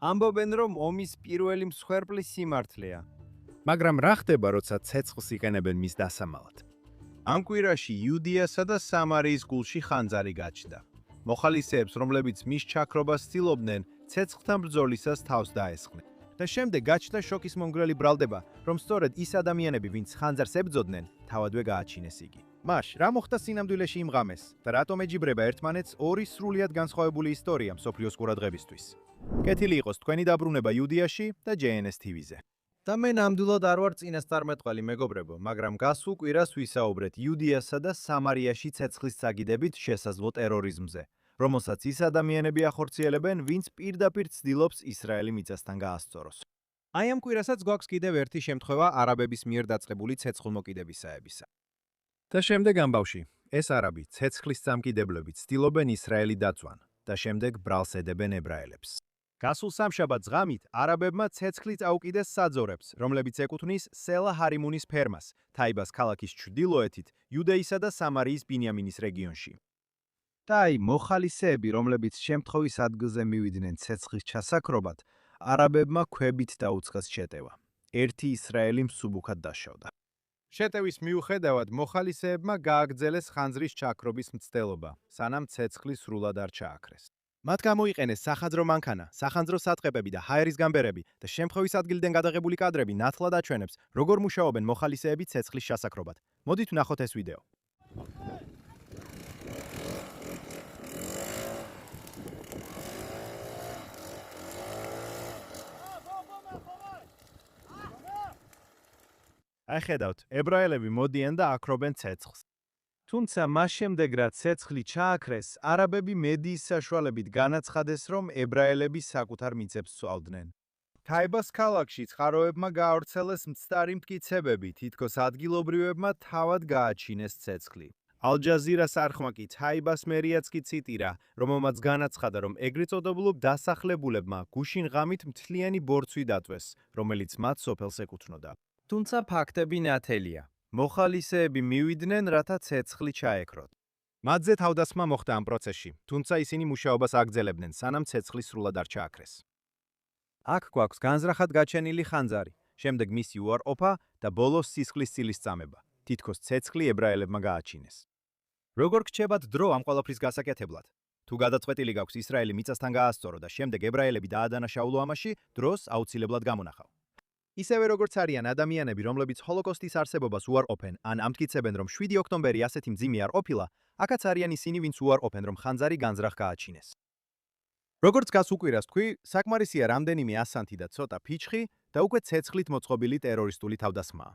ამბობენ, რომ ომის პირველი მსხვერპლი სიმართლეა. მაგრამ რა ხდება, როცა ცეცხლს იყენებენ მის დასამალად? ამ კვირაში იუდიასა და სამარიის გულში ხანძარი გაჩნდა. მოხალისეებს, რომლებიც მის ჩაქრობას ცდილობდნენ, ცეცხლთან ბრძოლისას თავს დაესხნენ. და შემდეგ გაჩნდა შოკის მომგვრელი ბრალდება, რომ სწორედ ის ადამიანები, ვინც ხანძარს ებრძოდნენ, თავადვე გააჩინეს იგი. მაშ, რა მოხდა სინამდვილეში იმ ღამეს და რატომ ეჯიბრება ერთმანეთს ორი სრულიად განსხვავებული ისტორია მსოფლიოს ყურადღებისთვის? კეთილი იყოს თქვენი დაბრუნება იუდიაში და JNS TV-ზე. და მე ნამდვილად არ ვარ წინასწარმეტყველი, მეგობრებო, მაგრამ გასულ კვირას ვისაუბრეთ იუდიასა და სამარიაში ცეცხლის წაგიდებით შესაძლო ტერორიზმზე, რომელსაც ის ადამიანები ახორციელებენ, ვინც პირდაპირ ცდილობს ისრაელი მიწასთან გაასწოროს. აი ამ კვირასაც გვაქვს კიდევ ერთი შემთხვევა არაბების მიერ დაწყებული ცეცხლმოკიდებისაებისა. და შემდეგ ამბავში, ეს არაბი ცეცხლის წამკიდებლებით ცდილობენ ისრაელი დაწვან და შემდეგ ბრალს ედებენ ებრაელებს. გასულ სამშაბათს ღამით არაბებმა ცეცხლი წაუკიდეს საძორებს, რომლებიც ეკუთვნის სელა ჰარიმუნის ფერმას, თაიბას ქალაქის ჩრდილოეთით, იუდეისა და სამარიის ბინიამინის რეგიონში. და აი მოხალისეები, რომლებიც შემთხვევის ადგილზე მივიდნენ ცეცხლის ჩასაქრობად, არაბებმა ქვებით დაუწყეს შეტევა. ერთი ისრაელი მსუბუქად დაშავდა. შეტევის მიუხედავად მოხალისეებმა გააგრძელეს ხანძრის ჩაქრობის მცდელობა, სანამ ცეცხლი სრულად არ ჩააქრეს. მათ გამოიყენეს სახანძრო მანქანა, სახანძრო სატყეპები და ჰაერის გამბერები და შემთხვევის ადგილიდან გადაღებული კადრები ნათლად აჩვენებს, როგორ მუშაობენ მოხალისეები ცეცხლის ჩასაქრობად. მოდით ვნახოთ ეს ვიდეო. აი ხედავთ, ებრაელები მოდიან და აქრობენ ცეცხლს. თუმცა მას შემდეგ, რაც ცეცხლი ჩააქრეს, არაბები მედიის საშუალებით განაცხადეს, რომ ებრაელები საკუთარ მიწებს სწავლდნენ. თაიბას ქალაქში წყაროებმა გაავრცელეს მცდარი მტკიცებები, თითქოს ადგილობრივებმა თავად გააჩინეს ცეცხლი. ალ-ჯაზირას არხმა კი თაიბას მერიაც კი ციტირა, რომელმაც განაცხადა, რომ ეგრეთ წოდებულ დასახლებულებმა გუშინ ღამით მთლიანი ბორცვი დაწვეს, რომელიც მათ სოფელს ეკუთვნოდა. თუმცა ფაქტები ნათელია. მოხალისეები მივიდნენ, რათა ცეცხლი ჩაეკროთ. მათზე თავდასხმა მოხდა ამ პროცესში, თუმცა ისინი მუშაობას აგრძელებდნენ, სანამ ცეცხლი სრულად არ ჩააქრეს. აქ გვაქვს განზრახად გაჩენილი ხანძარი, შემდეგ მისი უარყოფა და ბოლოს სისხლის წილის წამება. თითქოს ცეცხლი ებრაელებმა გააჩინეს. როგორ გრჩებათ დრო ამ ყველაფრის გასაკეთებლად? თუ გადაწყვეტილი გაქვს ისრაელი მიწასთან გაასწორო და შემდეგ ებრაელები დაადანაშაულო ამაში, დროს აუცილებლად გამონახავ. ისევე როგორც არიან ადამიანები, რომლებიც ჰოლოკოსტის არსებობას უარყოფენ, ან ამტკიცებენ, რომ 7 ოქტომბერი ასეთი მძიმე არ ყოფილა, აქაც არიან ისინი, ვინც უარყოფენ, რომ ხანძარი განზრახ გააჩინეს. როგორც გასულ კვირას თქვი, საკმარისია რამდენიმე ასანთი და ცოტა ფიჩხი და უკვე ცეცხლით მოწყობილი ტერორისტული თავდასხმაა.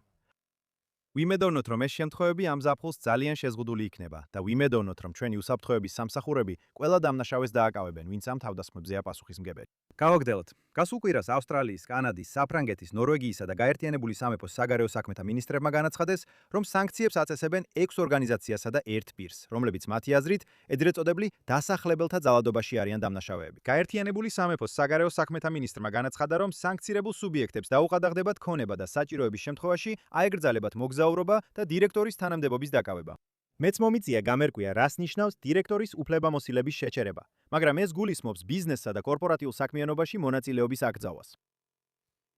ვიმედოვნოთ, რომ ეს შემთხვევები ამ ზაფხულს ძალიან შეზღუდული იქნება და ვიმედოვნოთ, რომ ჩვენი უსაფრთხოების სამსახურები ყველა დამნაშავეს დააკავებენ, ვინც ამ თავდასხმებზეა პასუხისმგებელი. გავაგრძელოთ. გასულ კვირას ავსტრალიის, კანადის, საფრანგეთის, ნორვეგიისა და გაერთიანებული სამეფოს საგარეო საქმეთა მინისტრებმა განაცხადეს, რომ სანქციებს აწესებენ 6 ორგანიზაციასა და 1 პირს, რომლებიც მათი აზრით ეგრეთ წოდებული დასახლებელთა ძალადობაში არიან დამნაშავეები. გაერთიანებული სამეფოს საგარეო საქმეთა მინისტრმა განაცხადა, რომ სანქცირებულ სუბიექტებს დაუყადაღდებათ ქონება და საჭიროების შემთხვევაში აეგრძალებათ მოგზაურობა და დირექტორის თანამდებობის დაკავება. მეც მომიწია გამერკვია, რას ნიშნავს დირექტორის უფლებამოსილების შეჩერება, მაგრამ ეს გულისხმობს ბიზნესსა და კორპორატიულ საქმიანობაში მონაწილეობის აკრძალვას.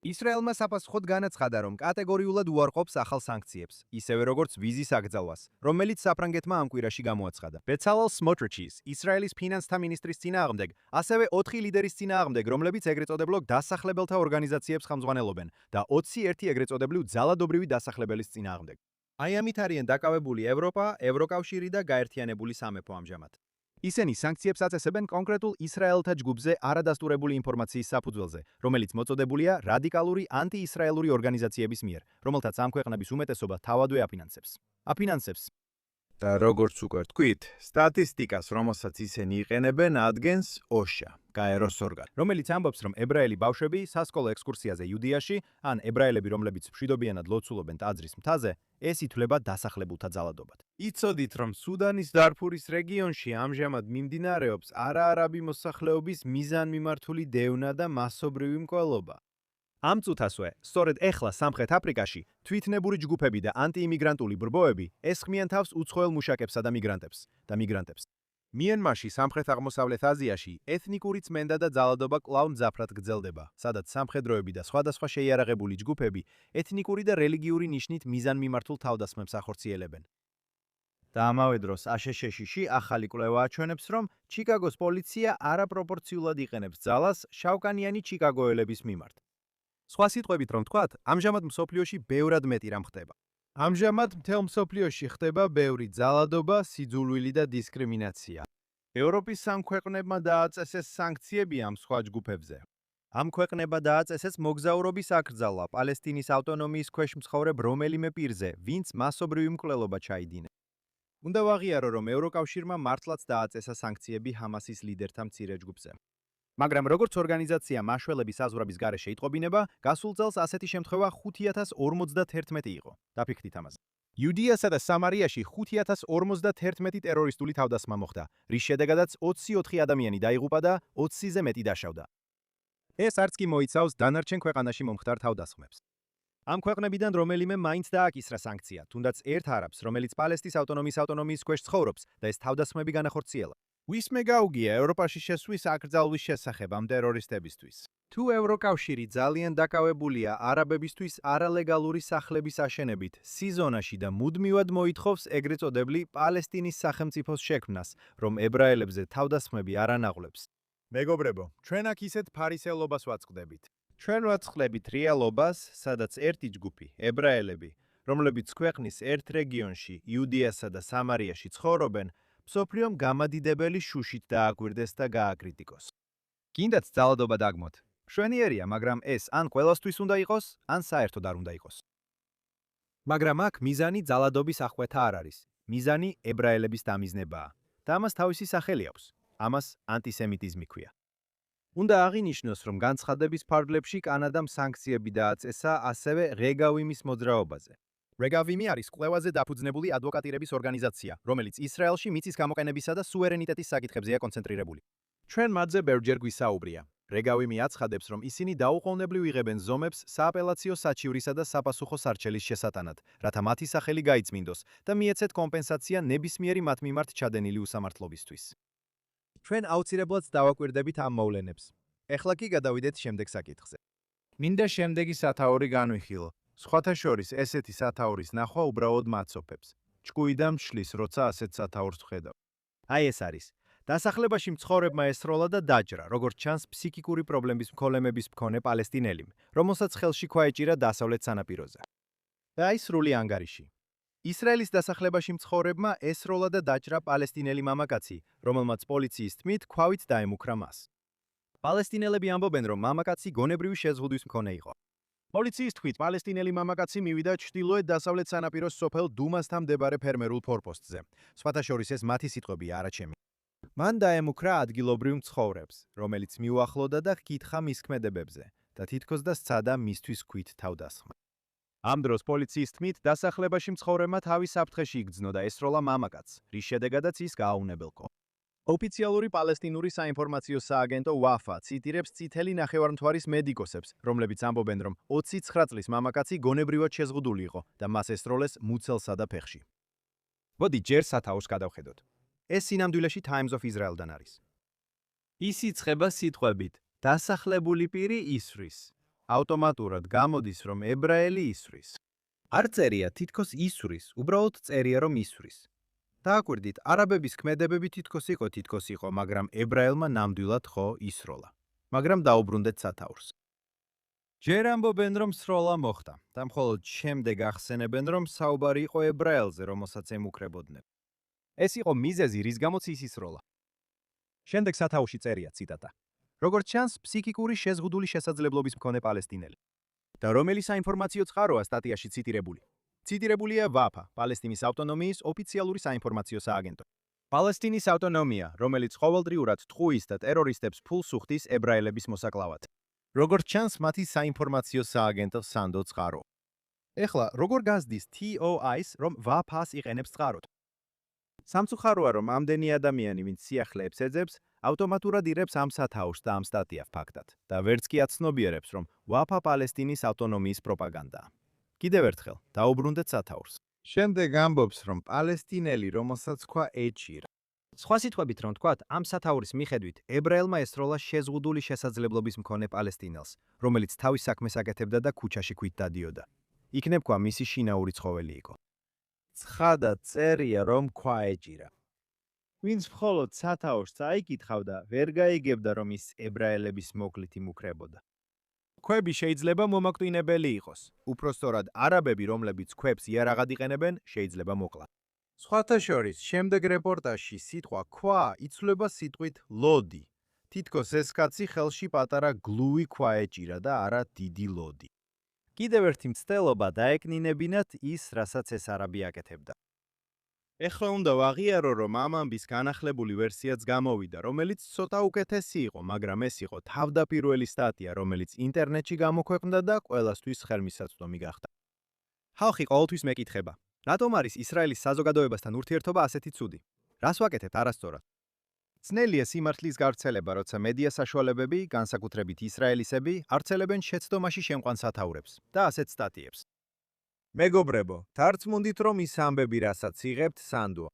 ისრაელმა საფასუხოდ განაცხადა, რომ კატეგორიულად უარყოფს ახალ სანქციებს, ისევე როგორც ვიზის აკრძალვას, რომელიც საფრანგეთმა ამ კვირაში გამოაცხადა. ბეცალელ სმოტრიჩის, ისრაელის ფინანსთა მინისტრის წინააღმდეგ, ასევე 4 ლიდერის წინააღმდეგ, რომლებიც ეგრეთ წოდებულ დასახლებელთა ორგანიზაციებს ხელმძღვანელობენ და 21 ეგრეთ წოდებული ძალადობრივი დასახლებელის წინააღმდეგ. აი ამით არიან დაკავებული ევროპა, ევროკავშირი და გაერთიანებული სამეფო ამჟამად. ისინი სანქციებს აწესებენ კონკრეტულ ისრაელთა ჯგუფზე არადასტურებული ინფორმაციის საფუძველზე, რომელიც მოწოდებულია რადიკალური ანტიისრაელური ორგანიზაციების მიერ, რომელთაც ამ ქვეყნების უმეტესობა თავადვე აფინანსებს. და როგორც უკვე თქვით, სტატისტიკას, რომელსაც ისინი იყენებენ, ადგენს OSHA, გაეროს ორგანო, რომელიც ამბობს, რომ ებრაელი ბავშვები სასკოლო ექსკურსიაზე იუდიაში, ან ებრაელები, რომლებიც მშვიდობიანად ლოცულობენ ტაძრის მთაზე, ეს ითვლება დასახლებულთა ძალადობად. იცოდით, რომ სუდანის დარფურის რეგიონში ამჟამად მიმდინარეობს არაარაბი მოსახლეობის მიზანმიმართული დევნა და მასობრივი მკვლელობა. ამ წუთასვე, სწორედ ეხლა სამხრეთ აფრიკაში, თვითნებური ჯგუფები და ანტიიმიგრანტული ბრბოები ესხმიან თავს უცხოელ მუშაკებსა და მიგრანტებს. მიანმარში სამხრეთ აღმოსავლეთ აზიაში ეთნიკური წმენდა და ძალადობა კვლავ მძაფრად გრძელდება, სადაც სამხედროები და სხვადასხვა შეიარაღებული ჯგუფები ეთნიკური და რელიგიური ნიშნით მიზანმიმართულ თავდასხმებს ახორციელებენ. და ამავე დროს აშშ-ში ახალი კვლევა აჩვენებს, რომ ჩიკაგოს პოლიცია არაპროპორციულად იყენებს ძალას შავკანიანი ჩიკაგოელების მიმართ. სხვა სიტყვებით რომ ვთქვათ, ამჟამად მსოფლიოში ბევრად მეტი რამ ხდება. ამჟამად მთელ მსოფლიოში ხდება ბევრი ძალადობა, სიძულვილი და დისკრიმინაცია. ევროპის სამ ქვეყნებმა დააწესეს სანქციები ამ სხვა ჯგუფებზე. ამ ქვეყნებმა დააწესეს მოგზაურობის აკრძალვა პალესტინის ავტონომიის ქვეშ მცხოვრებ რომელიმე პირზე, ვინც მასობრივი მკვლელობა ჩაიდინა. უნდა ვაღიარო, რომ ევროკავშირმა მართლაც დააწესა სანქციები ჰამასის ლიდერთა მცირე ჯგუფზე. მაგრამ როგორც ორგანიზაცია მაშველების აზღვრების გარეშე იტყობინება, გასულ წელს ასეთი შემთხვევა 5051 იყო. დაფიქრდით ამაზე. იუდეასა და სამარიაში 5051 ტერორისტული თავდასხმა მოხდა, რის შედეგადაც 24 ადამიანი დაიღუპა და 20-ზე მეტი დაშავდა. ეს არც კი მოიცავს დანარჩენ ქვეყანაში მომხდარ თავდასხმებს. ამ ქვეყნებიდან რომელიმე მაინც დააკისრა სანქცია, თუნდაც ერთ არაბს, რომელიც პალესტინის ავტონომიის ქვეშ ცხოვრობს და ეს თავდასხმები განახორციელა. ვისმე გაუგია ევროპაში შესვლის აკრძალვის შესახებ ამ ტერორისტებისთვის. თუ ევროკავშირი ძალიან დაკავებულია არაბებისთვის არალეგალური სახლების აშენებით სიზონაში და მუდმივად მოითხოვს ეგრეთ წოდებული პალესტინის სახელმწიფოს შექმნას, რომ ებრაელებზე თავდასხმები არ ანაღვლებს. მეგობრებო, ჩვენ აქ ისეთ ფარისევლობას ვაწყდებით. ჩვენ ვაწყდებით რეალობას, სადაც ერთი ჯგუფი, ებრაელები, რომლებიც ქვეყნის ერთ რეგიონში, იუდეასა და სამარიაში ცხოვრობენ, მსოფლიომ გამადიდებელი შუშით დააგვირდეს და გააკრიტიკოს. გინდათ ძალადობა დაგმოთ. მშვენიერია, მაგრამ ეს ან ყველასთვის უნდა იყოს, ან საერთოდ არ უნდა იყოს. მაგრამ აქ მიზანი ძალადობის აღკვეთა არ არის. მიზანი ებრაელების დამიზნებაა. და ამას თავისი სახელი აქვს. ამას ანტისემიტიზმი ქვია. უნდა აღინიშნოს, რომ განცხადების ფარგლებში კანადამ სანქციები დააწესა ასევე რეგავიმის მოძრაობაზე. რეგავიმი არის კვლევაზე დაფუძნებული ადვოკატირების ორგანიზაცია, რომელიც ისრაელში მიწის გამოყენებისა და სუვერენიტეტის საკითხებზეა კონცენტრირებული. ჩვენ მათზე ბევრჯერ გვისაუბრია. რეგავიმი აცხადებს, რომ ისინი დაუყოვნებლივ იღებენ ზომებს სააპელაციო საჩივრისა და საპასუხო სარჩელის შესატანად, რათა მათი სახელი გაიწმინდოს და მიეცეთ კომპენსაცია ნებისმიერი მათ მიმართ ჩადენილი უსამართლობისთვის. ჩვენ აუცილებლად დავაკვირდებით ამ მოვლენებს. ეხლა კი გადავიდეთ შემდეგ საკითხზე. მინდა შემდეგი სათაური განვიხილო. სხვათა შორის ესეთი სათაურის ნახვა უბრალოდ მაცოფებს. ჭკუიდან მშლის, როცა ასეთ სათაურს ვხედავ. აი ეს არის. დასახლებაში მცხოვრებმა ესროლა და დაჯრა, როგორც ჩანს ფსიქიკური პრობლემების მქონემების მქონე პალესტინელიმ, რომელსაც ხელში ქვა ეჭირა დასავლეთ სანაპიროზე. და აი სრული ანგარიში. ისრაელის დასახლებაში მცხოვრებმა ესროლა და დაჯრა პალესტინელი მამაკაცი, რომელმაც პოლიციის თქმით ქვავით დაემუქრა მას. პალესტინელები ამბობენ, რომ მამაკაცი გონებრივი შეზღუდვის მქონე იყო. პოლიციის თქმით, პალესტინელი მამაკაცი მივიდა ჩრდილოეთ დასავლეთ სანაპიროს სოფელ დუმასთან მდებარე ფერმერულ ფორპოსტზე. სხვათა შორის ეს მათი სიტყვებია, არა ჩემი. მან დაემუქრა ადგილობრივ მცხოვრებს, რომელიც მიუახლოვდა და ჰკითხა მის ქმედებებზე და თითქოს და სცადა მისთვის ქვით თავდასხმა. ამ დროს პოლიციის თქმით, დასახლებაში მცხოვრებმა თავი საფრთხეში იგრძნო და ესროლა მამაკაცს, რის შედეგადაც ის გააუნებელყო. ოფიციალური პალესტინური საინფორმაციო სააგენტო WAFA ციტირებს წითელი ნახევარმთვარის მედიკოსებს, რომლებიც ამბობენ, რომ 29 წლის მამაკაცი გონებრივად შეზღუდული იყო და მას ესროლეს მუცელსა და ფეხში. მოდი ჯერ სათაურს გადავხედოთ. ეს სინამდვილეში Times of Israel-დან არის. ის იწყება სიტყვებით: დასახლებული პირი ისვრის. ავტომატურად გამოდის, რომ ებრაელი ისვრის. არ წერია თითქოს ისვრის, უბრალოდ წერია, რომ ისვრის. დააკვირდით, არაბების ქმედებები თითქოს იყო, მაგრამ ებრაელმა ნამდვილად ხო ისროლა. მაგრამ დაუბრუნდეთ სათაურს. ჯერ ამბობენ, რომ სროლა მოხდა და მხოლოდ შემდეგ ახსენებენ, რომ საუბარი იყო ებრაელზე, რომელსაც ემუქრებოდნენ. ეს იყო მიზეზი, რის გამოც ის ისროლა. შემდეგ სათაურში წერია ციტატა. როგორც ჩანს, ფსიქიკური შეზღუდული შესაძლებლობის მქონე პალესტინელი. და რომელი საინფორმაციო წყაროა სტატიაში ციტირებული? ციტირებულია WAFA, პალესტინის ავტონომიის ოფიციალური საინფორმაციო სააგენტო. პალესტინის ავტონომია, რომელიც ყოველდღიურად ტყუის და ტერორისტებს ფულს უხდის ებრაელების მოსაკლავად. როგორც ჩანს, მათი საინფორმაციო სააგენტო სანდო წყარო. ეხლა, როგორ გაზდის TOI-ს, რომ WAFA-ს იყენებს წყაროდ? სამწუხაროა, რომ ამდენი ადამიანი, ვინც სიახლეებს ეძებს, ავტომატურად ირებს ამ სათაურს და ამ სტატია ფაქტად და ვერც კი აცნობიერებს, რომ WAFA პალესტინის ავტონომიის პროპაგანდაა. კიდევ ერთხელ, დაუბრუნდეთ სათაურს. შემდეგ ამბობს, რომ პალესტინელი, რომელსაც ქვა ეჭირა, სხვა სიტყვებით რომ თქვათ, ამ სათაურის მიხედვით ებრაელმა ესროლა შეზღუდული შესაძლებლობის მქონე პალესტინელს, რომელიც თავის საქმეს აკეთებდა და ქუჩაში ქვით დადიოდა. იქნებ თქვა მისი შინაური ცხოველი იყო. ცხადა წერია რომ ქვა ეჭირა. ვინც მხოლოდ სათაურს წაიკითხავდა, ვერ გაიგებდა რომ ის ებრაელების მოკლით იმუქრებოდა. ქვები შეიძლება მომაკვდინებელი იყოს. უпроსტორად არაბები, რომლებიც ქვებს იარაღად იყენებენ, შეიძლება მოკლა. სხვათა შორის, შემდეგ რეპორტაჟში სიტყვა ქვა იცვლება სიტყვით ლოდი. თითქოს ეს კაცი ხელში პატარა გლუვი ქვა ეჭირა და არა დიდი ლოდი. კიდევ ერთი მცდელობა დაეკნინებინათ ის, რასაც ეს არაბი აკეთებდა. ეხლა უნდა ვაღიარო, რომ ამ ამბის განახლებული ვერსიაც გამოვიდა, რომელიც ცოტა უკეთესი იყო, მაგრამ ეს იყო თავდაპირველი სტატია, რომელიც ინტერნეტში გამოქვეყნდა და ყველასთვის ხელმისაწვდომი გახდა. ხალხი ყოველთვის მეკითხება, რატომ არის ისრაელის საზოგადოებასთან ურთიერთობა ასეთი ცუდი? რას ვაკეთებთ არასწორად? ძნელია სიმართლის გავრცელება, როცა მედია საშუალებები, განსაკუთრებით ისრაელისები, არცელებენ შეცდომაში შემყვან სათაურებს და ასეთ სტატიებს. მეგობრებო, თარწმუნდით, რომ ის ამბები, რასაც იღებთ, სანდოა.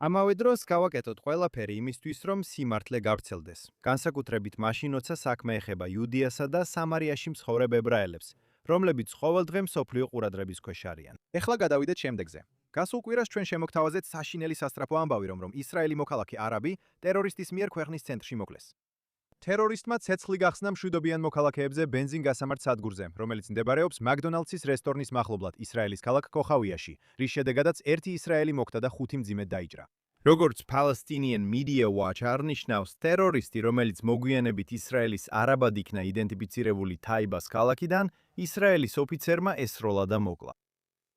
ამავე დროს გავაკეთოთ ყველაფერი იმისთვის, რომ სიმართლე გავრცელდეს. განსაკუთრებით მაშინ, როცა საქმე ეხება იუდიასა და სამარიაში მსხოვრებ ებრაელებს, რომლებიც ყოველდღე მსოფლიო ყურადღების ქვეშ არიან. ეხლა გადავიდეთ შემდეგზე. გასულ კვირას ჩვენ შემოგთავაზეთ საშინელი სასტრაფო ამბავი, რომ ისრაელი მოქალაქე არაბი ტერორისტის მიერ ქვეყნის ცენტრში მოკლეს. ტერორისტმა ცეცხლი გახსნა მშვიდობიან მოქალაქეებზე ბენზინ-გასამართ სადგურზე, რომელიც მდებარეობს მაკდონალდსის რესტორნის მახლობლად ისრაელის ქალაქ კოხავიაში, რის შედეგადაც ერთი ისრაელი მოკვდა და 5 მძიმედ დაიჭრა. როგორც Palestinian Media Watch არნიშნავს, ტერორისტი, რომელიც მოგვიანებით ისრაელის არაბად იქნა იდენტიფიცირებული თაიბას ქალაქიდან, ისრაელის ოფიცერმა ესროლა და მოკლა.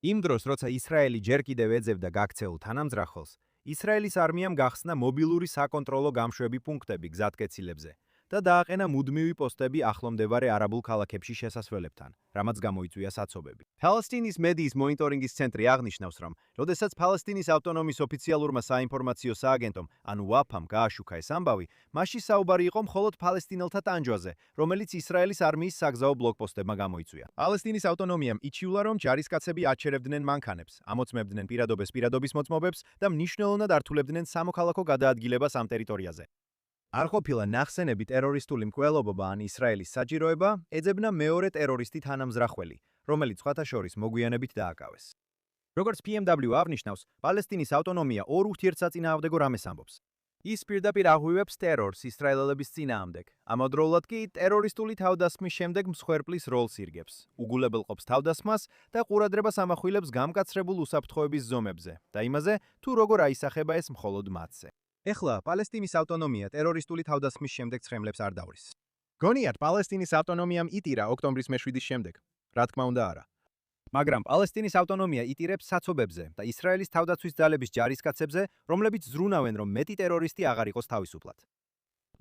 იმ დროს, როცა ისრაელი ჯერ კიდევ ეძებდა გაქცეულ თანამძრახელს, ისრაელის არმიამ გახსნა მობილური საკონტროლო გამშვები პუნქტები გზატკეცილებზე და დააყენა მუდმივი პოსტები ახლომდებარე არაბულ ქალაქებში შესასვლელებთან, რამაც გამოიწვია საცობები. Palestinian მედიის მონიტორინგის ცენტრი აღნიშნავს, რომ როდესაც პალესტინის ავტონომიის ოფიციალურმა საინფორმაციო სააგენტომ, ანუ WAPA-მ გააშუქა ეს ამბავი, მაშინ საუბარი იყო მხოლოდ პალესტინელთა ტანჯვაზე, რომელიც ისრაელის არმიის საგზაო ბლოკპოსტებმა გამოიწვია. პალესტინის ავტონომიამ იჩივლა, რომ ჯარისკაცები აჩერებდნენ მანქანებს, ამოწმებდნენ პირადობის მოწმობებს და მნიშვნელოვნად ართულებდნენ სამოქალაქო გადაადგილებას ამ ტერიტორიაზე. არ ყოფილა ნახსენები ტერორისტული მკვლელობა ან ისრაელის საჭიროება, ეძებნა მეორე ტერორისტი თანამზრახველი, რომელიც სხვათა შორის მოგვიანებით დააკავეს. როგორც PMW აღნიშნავს, პალესტინის ავტონომია ორ ურთიერთსაწინააღმდეგო რამეს ამბობს. ის პირდაპირ აღვივებს ტერორს ისრაელელების წინააღმდეგ, ამავდროულად კი ტერორისტული თავდასხმის შემდეგ მსხვერპლის როლს ირგებს, უგულებელყოფს თავდასხმას და ყურადღებას ამახვილებს გამკაცრებულ უსაფრთხოების ზომებზე და იმაზე, თუ როგორ აისახება ეს მხოლოდ მათზე. ეხლა პალესტინის ავტონომია ტერორისტული თავდასხმის შემდეგ ცხენლებს არ დავრის. გონიათ პალესტინის ავტონომიამ იტირა ოქტომბრის მე-7-ის შემდეგ? რა თქმა უნდა არა. მაგრამ პალესტინის ავტონომია იტირებს საცობებზე და ისრაელის თავდაცვის ძალების ჯარისკაცებზე, რომლებიც ზრუნავენ, რომ მეტი ტერორისტი აღარ იყოს თავისუფლად.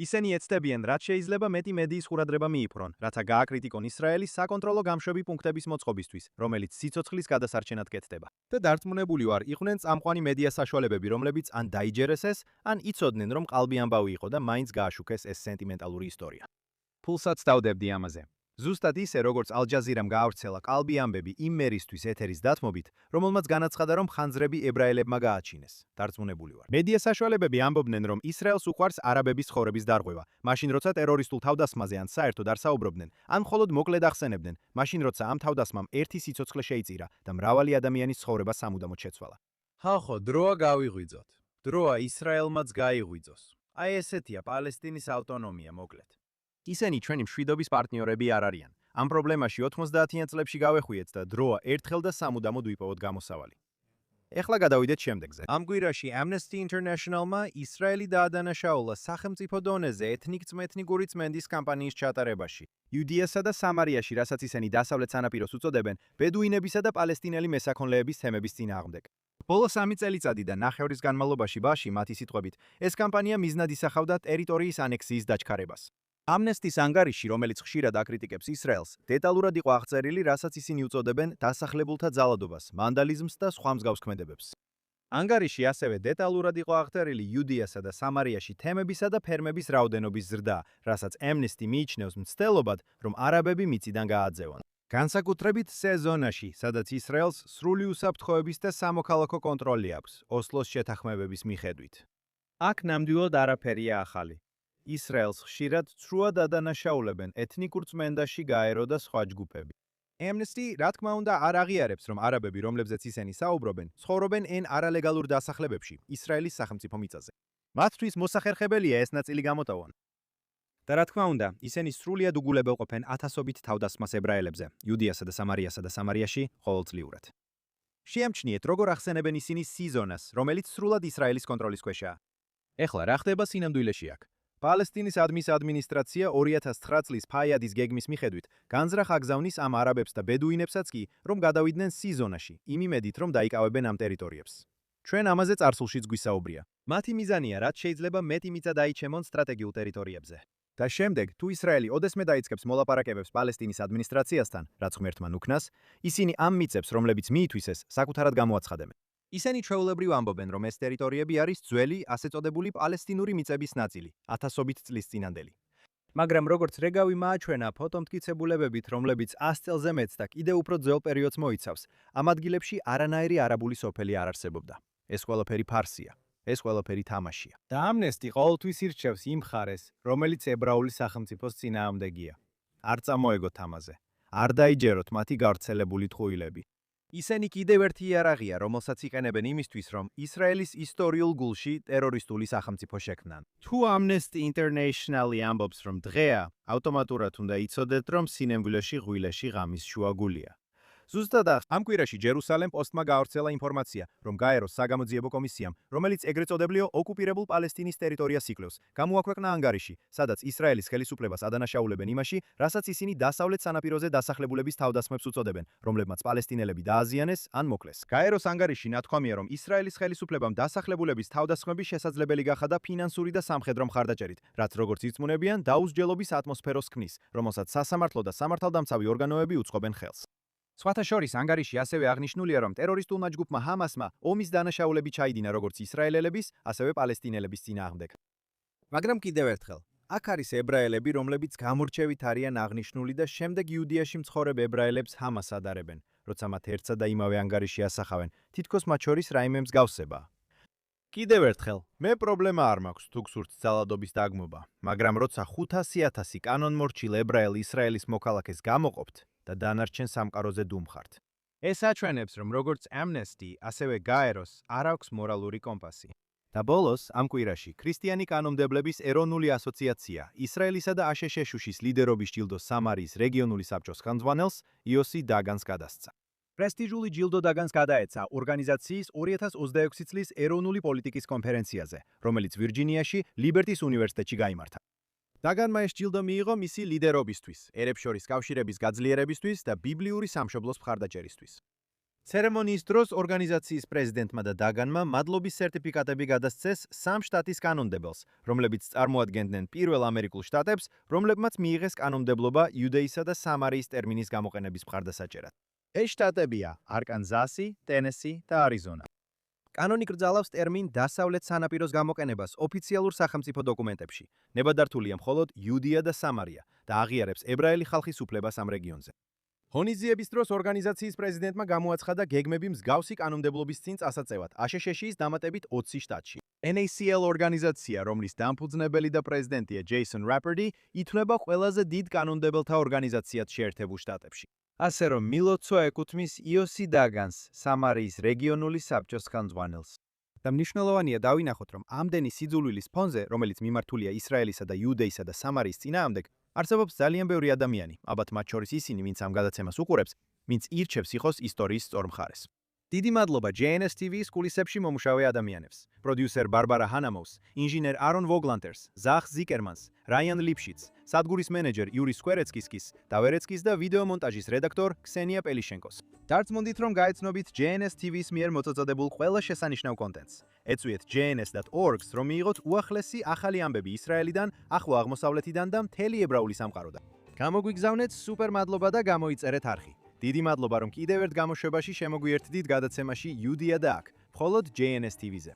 ისინი ეცდებიან, რაც შეიძლება მეტი მედიის ყურადღება მიიპყრონ, რათა გააკრიტიკონ ისრაელის საკონტროლო გამშვები პუნქტების მოწყობისთვის, რომელიც სიცოცხლის გადასარჩენად კეთდება. და დარწმუნებული ვარ, იყვნენ წამყვანი მედია საშუალებები, რომლებიც ან დაიჯერეს ეს, ან იცოდნენ, რომ ყალბი ამბავი იყო და მაინც გააშუქეს ეს სენტიმენტალური ისტორია. ფულსაც დავდებდი ამაზე. ზუსტად ისე, როგორც ალ-ჯაზირამ გაავრცელა ყალბი ამბები იმ მერისთვის ეთერის დათმობით, რომელმაც განაცხადა, რომ ხანძრები ებრაელებმა გააჩინეს. დარწმუნებული ვარ. მედია საშუალებები ამბობდნენ, რომ ისრაელს უყვარს არაბების ცხოვრების დარღვევა, მაშინ როცა ტერორისტულ თავდასხმაზე ან საერთოდ არ საუბრობდნენ, ან მხოლოდ მოკლედ ახსენებდნენ, მაშინ როცა ამ თავდასხმამ ერთი სიცოცხლე შეიწირა და მრავალი ადამიანის ცხოვრება სამუდამოდ შეცვალა. ხალხო, დროა გავიღვიძოთ. დროა ისრაელმაც გაიღვიძოს. აი ესეთია პალესტინის ავტონომია მოკლედ. ისინი ჩვენი მშვიდობის პარტნიორები არ არიან. ამ პრობლემაში 90-იან წლებში გავეხვიეთ და დროა ერთხელ და სამუდამოდ ვიპოვოთ გამოსავალი. ეხლა გადავიდეთ შემდეგზე. ამ კვირაში Amnesty International-მა ისრაელი დაადანაშაულა სახელმწიფო დონეზე ეთნიკ-წმეთნიკური წმენდის კამპანიის ჩატარებაში. იუდიასა და სამარიაში, რასაც ისინი დასავლეთ სანაპიროს უწოდებენ, ბედუინებისა და პალესტინელი მესაქონლეების თემების წინააღმდეგ. ბოლო 3 წელიწადი და ნახევრის განმავლობაში ბაში, მათი სიტყვებით, ეს კამპანია მიზნად ისახავდა ტერიტორიის ანექსიის დაჩქარებას. Amnesty-ს ანგარიში, რომელიც ხშირად აკრიტიკებს ისრაელს, დეტალურად იყო აღწერილი, რასაც ისინი უწოდებენ დასახლებულთა ძალადობას, ვანდალიზმს და სხვა მსგავს ქმედებებს. ანგარიში ასევე დეტალურად იყო აღწერილი იუდიასა და სამარიაში თემებისა და ფერმების რაოდენობის ზრდა, რასაც Amnesty მიიჩნევს მცდელობად, რომ არაბები მიწიდან გააძევონ. განსაკუთრებით სეზონაში, სადაც ისრაელს სრული უსაფრთხოების და სამოქალაქო კონტროლი აქვს, ოსლოს შეთანხმებების მიხედვით. აქ ნამდვილად არაფერია ახალი. ისრაელს ხშირად ცრუად ადანაშაულებენ ეთნიკურ წმენდაში გაერო და სხვა ჯგუფები. Amnesty, რა თქმა უნდა, არ აღიარებს, რომ არაბები, რომლებზეც ისინი საუბრობენ, ცხოვრობენ ენ არალეგალურ დასახლებებში, ისრაელის სახელმწიფო მიწაზე. მათთვის მოსახერხებელია ეს ნაწილი გამოტოვონ. და რა თქმა უნდა, ისინი სრულიად უგულებელყოფენ ათასობით თავდასხმას ებრაელებზე, იუდეასა და სამარიასა და სამარიაში ყოველწლიურად. შეამჩნიეთ, როგორ ახსენებენ ისინი სიზონას, რომელიც სრულად ისრაელის კონტროლის ქვეშაა. ეხლა რა ხდება სინამდვილეში აქ? პალესტინის ადმინისტრაცია 2009 წლის ფაიადის გეგმის მიხედვით განზრახ აგზავნის ამ არაბებს და ბედუინებსაც კი, რომ გადავიდნენ სიზონაში, იმ იმედით, რომ დაიკავებენ ამ ტერიტორიებს. ჩვენ ამაზე წარსულშიც გვისაუბრია. მათი მიზანია, რაც შეიძლება მეტი მიწა დაიჩემონ სტრატეგიულ ტერიტორიებზე. და შემდეგ, თუ ისრაელი ოდესმე დაიწყებს მოლაპარაკებებს პალესტინის ადმინისტრაციასთან, რაც ღმერთთან უქნას, ისინი ამ მიწებს, რომლებიც მიითვისეს, საკუთარად გამოაცხადებენ. ისინი ჩვეულებრივ ამბობენ, რომ ეს ტერიტორიები არის ძველი, ასე წოდებული პალესტინური მიწების ნაწილი, ათასობით წლის წინანდელი. მაგრამ როგორც რეგავი მააჩვენა ფოტომტკიცებულებებით, რომლებიც 100 წელზე მეც და კიდევ უფრო ძველ პერიოდს მოიცავს, ამ ადგილებში არანაირი არაბული სოფელი არ არსებობდა. ეს ყველაფერი ფარსია. ეს ყველაფერი თამაშია. და ამნესტი ყოველთვის ირჩევს იმ მხარეს, რომელიც ებრაული სახელმწიფოს წინააღმდეგია. არ წამოეგოთ ამაზე. არ დაიჯეროთ მათი გავრცელებული ტყუილები. ისინი კიდევ ერთი იარაღია, რომელსაც იყენებენ იმისთვის, რომ ისრაელის ისტორიულ გულში ტერორისტული სახელმწიფო შექმნან. თუ Amnesty International-ი ამბობს, რომ დღეა, ავტომატურად უნდა იცოდეთ, რომ სინამდვილეში ღვილეში ღამის შუაგულია. ზუსტად ამ კვირაში ჯერუსალემ პოსტმა გაავრცელა ინფორმაცია, რომ გაეროს საგამოძიებო კომისიამ, რომელიც ეგრეთ წოდებლიო ოკუპირებულ პალესტინის ტერიტორიას იკვლევს, გამოაქვეყნა ანგარიში, სადაც ისრაელის ხელისუფლებას ადანაშაულებენ იმაში, რასაც ისინი დასავლეთ სანაპიროზე დასახლებულების თავდასხმებს უწოდებენ, რომლებმაც პალესტინელები დააზიანეს ან მოკლეს. გაეროს ანგარიში ნათქვამია, რომ ისრაელის ხელისუფლებამ დასახლებულების თავდასხმები შესაძლებელი გახადა ფინანსური და სამხედრო მხარდაჭერით, რაც როგორც ირწმუნებიან, დაუსჯელობის ატმოსფეროს ქმნის, რომელსაც სასამართლო და სამართალდამცავი ორგანოები უწყობენ ხელს. სხვათა შორის ანგარიში ასევე აღნიშნულია, რომ ტერორისტულმა ჯგუფმა ჰამასმა ომის დანაშაულები ჩაიდინა როგორც ისრაელელების, ასევე პალესტინელების წინააღმდეგ. მაგრამ კიდევ ერთხელ, აქ არის ებრაელები, რომლებიც გამორჩევით არიან აღნიშნული და შემდეგ იუდეაში მცხოვრებ ებრაელებს ჰამას ადარებენ, როცა მათ ერთსა და იმავე ანგარიში ასახავენ, თითქოს მათ შორის რაიმე მსგავსება. კიდევ ერთხელ, მე პრობლემა არ მაქვს თუ გსურთ ძალადობის დაგმობა, მაგრამ როცა 500,000 კანონმორჩილ ებრაელ ისრაელის მოქალაქეს გამოყოფთ და დანარჩენ სამყაროზე დუმხართ. ეს აჩვენებს, რომ როგორც Amnesty, ასევე გაეროს არ აქვს მორალური კომპასი. და ბოლოს, ამ კვირაში, ქრისტიანი კანონმდებლების ეროვნული ასოციაცია, ისრაელისა და აშშ-ის ლიდერობის ჯილდო სამარიის რეგიონული საბჭოს ხელმძღვანელს იოსი დაგანს გადასცა. პრესტიჟული ჯილდო დაგანს გადაეცა ორგანიზაციის 2026 წლის ეროვნული პოლიტიკის კონფერენციაზე, რომელიც ვირჯინიაში ლიბერტის უნივერსიტეტში გაიმართა. დაგანმა ეს ჯილდო მიიღო მისი ლიდერობისთვის, ერებს შორის კავშირების გაძლიერებისთვის და ბიბლიური სამშობლოს მხარდაჭერისთვის. ცერემონიის დროს ორგანიზაციის პრეზიდენტმა და დაგანმა მადლობის სერტიფიკატები გადასცეს 3 შტატის კანონმდებელს, რომლებიც წარმოადგენდნენ პირველ ამერიკულ შტატებს, რომლებმაც მიიღეს კანონმდებლობა იუდეისა და სამარიის ტერმინის გამოყენების მხარდასაჭერად. ეს შტატებია არკანზასი, ტენესი და არიზონა. კანონი კრძალავს ტერმინ დასავლეთ სანაპიროს გამოყენებას ოფიციალურ სახელმწიფო დოკუმენტებში. ნებადართულია მხოლოდ იუდეა და სამარია და აღიარებს ებრაელი ხალხის უფლებას ამ რეგიონზე. ღონისძიების დროს ორგანიზაციის პრეზიდენტმა გამოაცხადა გეგმები მსგავსი კანონმდებლობის წინ წასაწევად აშშ-ის დამატებით 20 შტატში. NACL ორგანიზაცია, რომლის დამფუძნებელი და პრეზიდენტია ჯეისონ რაპერტი, ითვლება ყველაზე დიდ კანონმდებელთა ორგანიზაციად შეერთებულ შტატებში. ასე რომ მილოცვა ეკუთვნის იოსი დაგანს, სამარიის რეგიონული საბჭოს ხელმძღვანელს. და მნიშვნელოვანია დავინახოთ, რომ ამდენი სიძულვილის ფონზე, რომელიც მიმართულია ისრაელისა და იუდეისა და სამარიის წინააღმდეგ, არსებობს ძალიან ბევრი ადამიანი, ალბათ მათ შორის ისინი, ვინც ამ გადაცემას უყურებს, ვინც ირჩევს იყოს ისტორიის სწორ მხარეს. დიდი მადლობა JNS TV-ის კულისებში მომუშავე ადამიანებს. პროდიუსერ ბარბარა ჰანამოვს, ინჟინერ არონ ვოგლანტერს, ზახ ზიკერმანს, რაიან ლიფშიც, სადგურის მენეჯერ იური სკვერეცკისკის, დავერეცკის და ვიდეო მონტაჟის რედაქტორ ქსენია პელიშენკოს. დარწმუნდით, რომ გაეცნობით JNS TV-ის მიერ მოწოდებულ ყველა შესანიშნავ კონტენტს. ეწვიეთ jns.org-ს, რომ მიიღოთ უახლესი ახალი ამბები ისრაელიდან, ახლო აღმოსავლეთიდან და მთელი ებრაული სამყაროდან. გამოგვიგზავნეთ სუპერ მადლობა და გამოიწერეთ არხი. დიდი მადლობა, რომ კიდევ ერთ გამოშვებაში შემოგვიერთდით გადაცემაში იუდეა და აქ, მხოლოდ JNS TV-ზე.